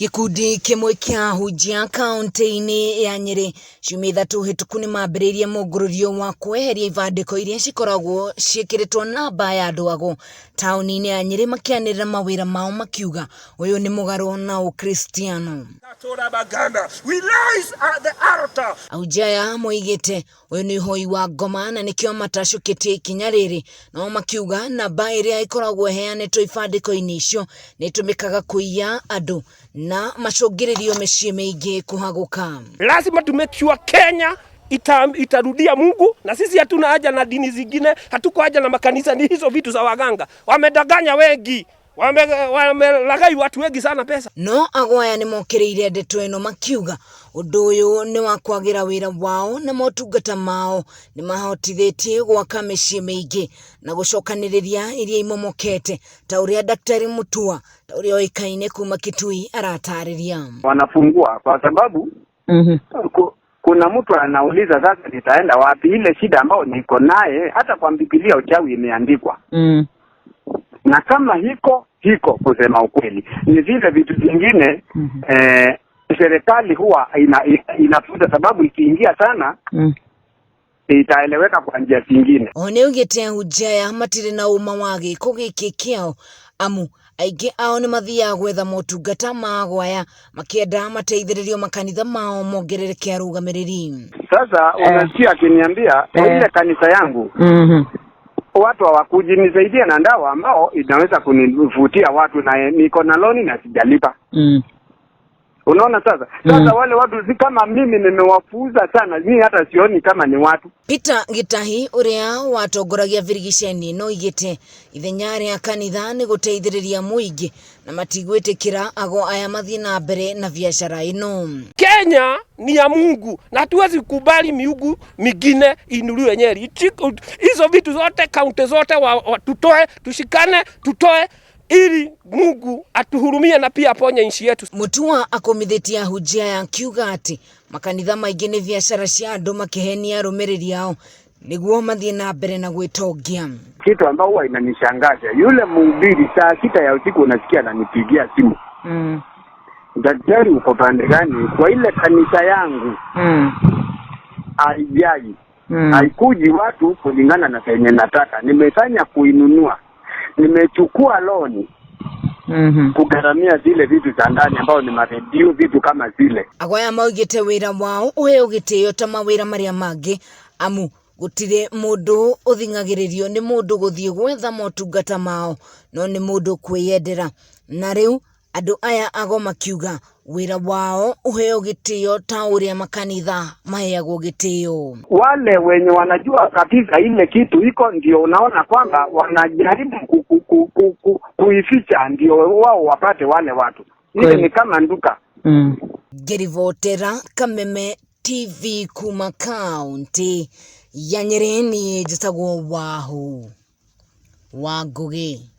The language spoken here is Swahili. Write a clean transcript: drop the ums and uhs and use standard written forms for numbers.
Gikundi kimwe kia ahunjia kaunti-ini ya Nyeri ciumia 3 hituku ni mambĩrĩirie mũngũrũrio wa kweheria ibandiko iria cikoragwo ciĩkĩrĩtwo namba ya andũ ago taũni-inĩ ya Nyeri makĩanĩrĩra mawĩra mao makiuga ũyũ nĩ mũgarũ na ũkristiano. Ahunjia aya moigĩte ũyũ nĩ ũhoi wa ngoma na nĩkĩo matacũkĩtie ikinya rĩrĩ, no makiuga namba ĩrĩa ĩkoragwo ĩheanĩtwo ibandiko-inĩ icio nĩ ĩtũmĩkaga kũiya andũ na macũngĩrĩrio mĩciĩ mĩingĩ kuhaguka. Lazima to make sure Kenya itarudia Mungu, na sisi hatuna haja na dini zingine, hatuko haja na makanisa. Ni hizo vitu za waganga, wamedanganya wengi, wamelagai watu wengi sana pesa. No agwaya ni mokĩrĩire ndeto ĩno makiuga ũndũ ũyũ nĩ wa kwagira wĩra wao na motungata mao nĩ mahotithĩtie gwaka mĩciĩ mĩingĩ na gũcokanĩrĩria iria imomokete ta ũrĩa Daktari Mutua ta ũrĩa oĩkaine kuma Kitui aratarĩria. Wanafungua kwa sababu kuna mtu anauliza sasa nitaenda wapi? Ile shida ambayo niko naye hata kwa Biblia uchawi imeandikwa. Na kama hiko kusema ukweli ni vile vitu vingine serikali huwa inafuta, sababu ikiingia sana itaeleweka kwa njia zingine. One ugete ahunjia aya matirĩ na uma wa gĩko gĩkĩ kĩao amu aingĩ ao nĩ mathiaga gwetha motungata ma gwaya makĩenda mateithĩrĩrio makanitha mao mongerereke arũgamĩrĩri. Sasa unasikia akiniambia ile kanisa yangu watu hawakuji nisaidia na ndawa ambao inaweza kunivutia watu na niko na loni na sijalipa. Unaona sasa? Sasa wale watu si kama mimi nimewafuza sana, mimi hata sioni kama ni watu. Peter Gitahi uria watongoragia virigiceni no igite ithenya rĩa kanitha nĩ gũteithĩrĩria mũingĩ na matigwĩtĩkĩra ago aya mathii na mbere na biashara ino. Kenya ni ya Mungu na hatuwezi kubali miungu mingine inuliwe Nyeri. Hizo vitu zote kaunti zote tutoe, tushikane, tutoe ili Mungu atuhurumie na pia aponye nchi yetu. Mutua akomithitie ahunjia ya kiuga ati makanitha maingĩ nĩ biashara cia andũ makĩhenia arũmĩrĩri ao niguo mathiĩ na mbere na gwĩtongia. Kitu ambao huwa inanishangaza, yule mhubiri saa 6 ya usiku unasikia ananipigia simu. Daktari uko pande gani? Kwa ile kanisa yangu haijai haikuji watu kulingana na penye nataka. Nimefanya kuinunua, nimechukua loan kugharamia zile vitu za ndani ambao ni maredio, vitu kama zile. Agwaya maugite wira wao uheo gitio ta mawira maria mangĩ amu gutire mundu uthingagiririo ni mundu guthie gwetha motungata mao no ni mundu kwiyendera. Na riu andu aya ago makiuga wira wao uheo gitio ta uria makanitha maheagwo gitio. Wale wenye wanajua kabisa ile kitu iko ndio unaona kwamba wanajaribu kuificha ndio wao wapate wale watu. Ile ni kama nduka. Gerivotera Kameme TV kuma kaunti ya Nyeri ni jitagwo wahu wa Ngugi.